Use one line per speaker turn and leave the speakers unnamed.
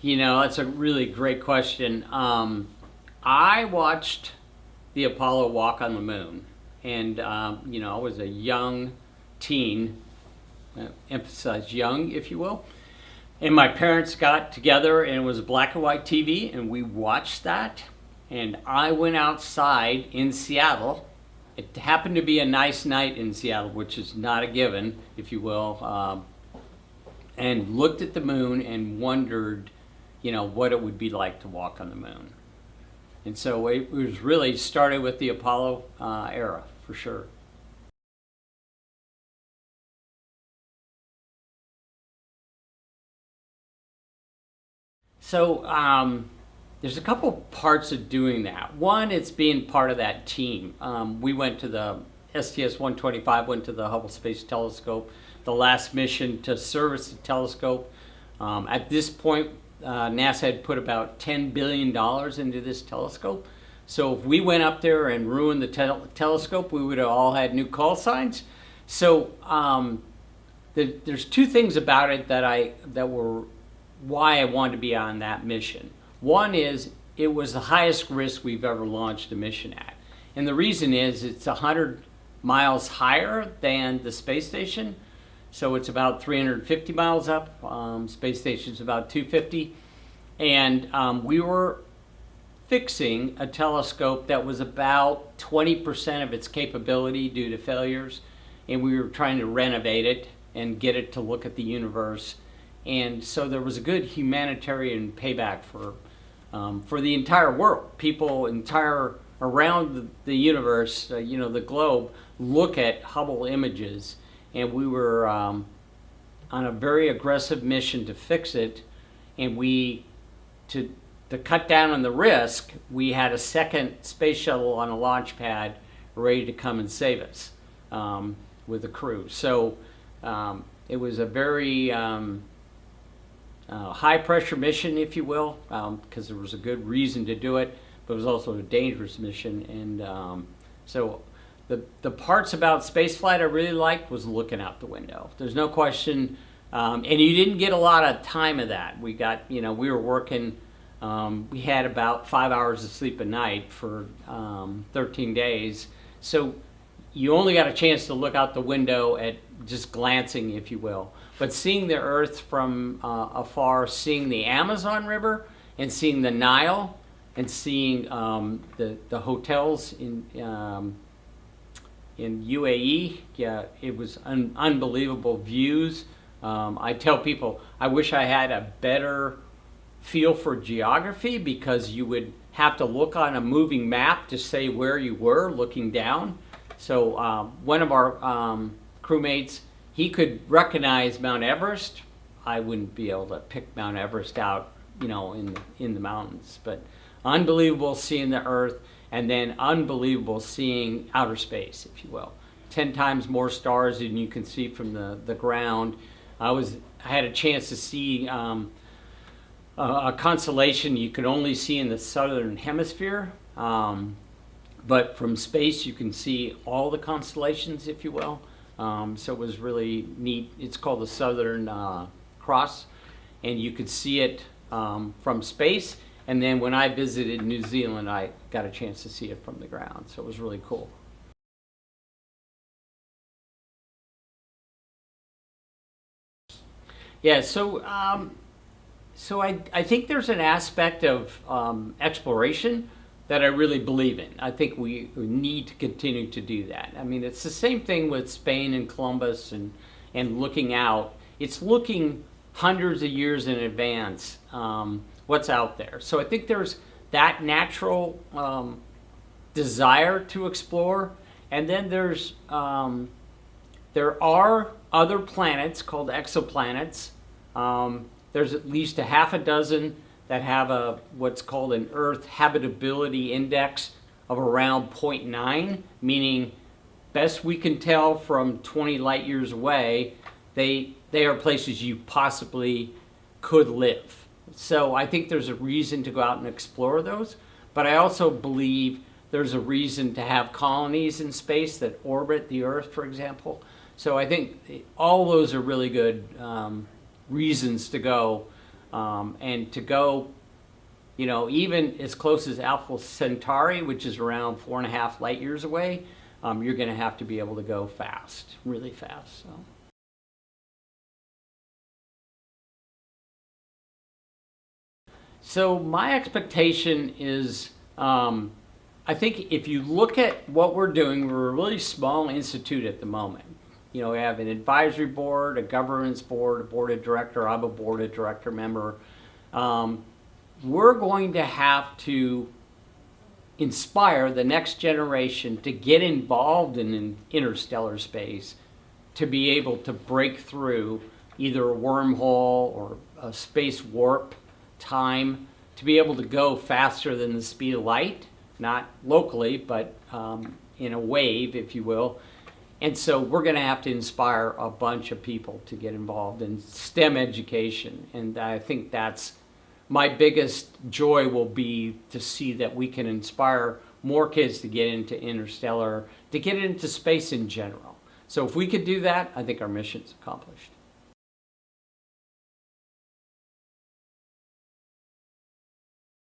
That's a really great question. I watched the Apollo walk on the moon, and I was a young teen, emphasize young, if you will. And my parents got together, and it was a black and white TV, and we watched that. And I went outside in Seattle. It happened to be a nice night in Seattle, which is not a given, if you will, and looked at the moon and wondered, what it would be like to walk on the moon. And so it was really started with the Apollo era, for sure. So there's a couple parts of doing that. One, it's being part of that team. We went to the STS-125, went to the Hubble Space Telescope, the last mission to service the telescope. At this point, NASA had put about $10 billion into this telescope. So if we went up there and ruined the telescope, we would have all had new call signs. So there's two things about it that were why I wanted to be on that mission. One is it was the highest risk we've ever launched a mission at. And the reason is it's 100 miles higher than the space station. So it's about 350 miles up. Space station's about 250. And we were fixing a telescope that was about 20% of its capability due to failures. And we were trying to renovate it and get it to look at the universe. And so there was a good humanitarian payback for the entire world. People around the universe, the globe, look at Hubble images. And we were on a very aggressive mission to fix it. And to cut down on the risk, we had a second space shuttle on a launch pad ready to come and save us with a crew. So it was a very high pressure mission, if you will, because there was a good reason to do it, but it was also a dangerous mission. And so the parts about spaceflight I really liked was looking out the window. There's no question, and you didn't get a lot of time of that. We were working. We had about 5 hours of sleep a night for 13 days. So you only got a chance to look out the window at just glancing, if you will. But seeing the Earth from afar, seeing the Amazon River and seeing the Nile and seeing the hotels in UAE, it was unbelievable views. I tell people I wish I had a better feel for geography, because you would have to look on a moving map to say where you were looking down. So one of our crewmates, he could recognize Mount Everest. I wouldn't be able to pick Mount Everest out, in the mountains. But unbelievable seeing the Earth, and then unbelievable seeing outer space, if you will. 10 times more stars than you can see from the ground. I had a chance to see a constellation you could only see in the southern hemisphere. But from space, you can see all the constellations, if you will. So it was really neat. It's called the Southern Cross, and you could see it from space. And then when I visited New Zealand, I got a chance to see it from the ground. So it was really cool. Yeah, so I think there's an aspect of exploration that I really believe in. I think we need to continue to do that. I mean, it's the same thing with Spain and Columbus and looking out. It's looking hundreds of years in advance what's out there. So I think there's that natural desire to explore. And then there are other planets called exoplanets. There's at least a half a dozen that have what's called an Earth habitability index of around 0.9, meaning best we can tell from 20 light years away, they are places you possibly could live. So I think there's a reason to go out and explore those, but I also believe there's a reason to have colonies in space that orbit the Earth, for example. So I think all those are really good reasons to go. And to go, even as close as Alpha Centauri, which is around 4.5 light years away, you're going to have to be able to go fast, really fast. So my expectation is, I think if you look at what we're doing, we're a really small institute at the moment. We have an advisory board, a governance board, a board of director. I'm a board of director member. We're going to have to inspire the next generation to get involved in interstellar space, to be able to break through either a wormhole or a space warp time, to be able to go faster than the speed of light, not locally, but in a wave, if you will. And so we're going to have to inspire a bunch of people to get involved in STEM education. And I think that's my biggest joy, will be to see that we can inspire more kids to get into interstellar, to get into space in general. So if we could do that, I think our mission's accomplished.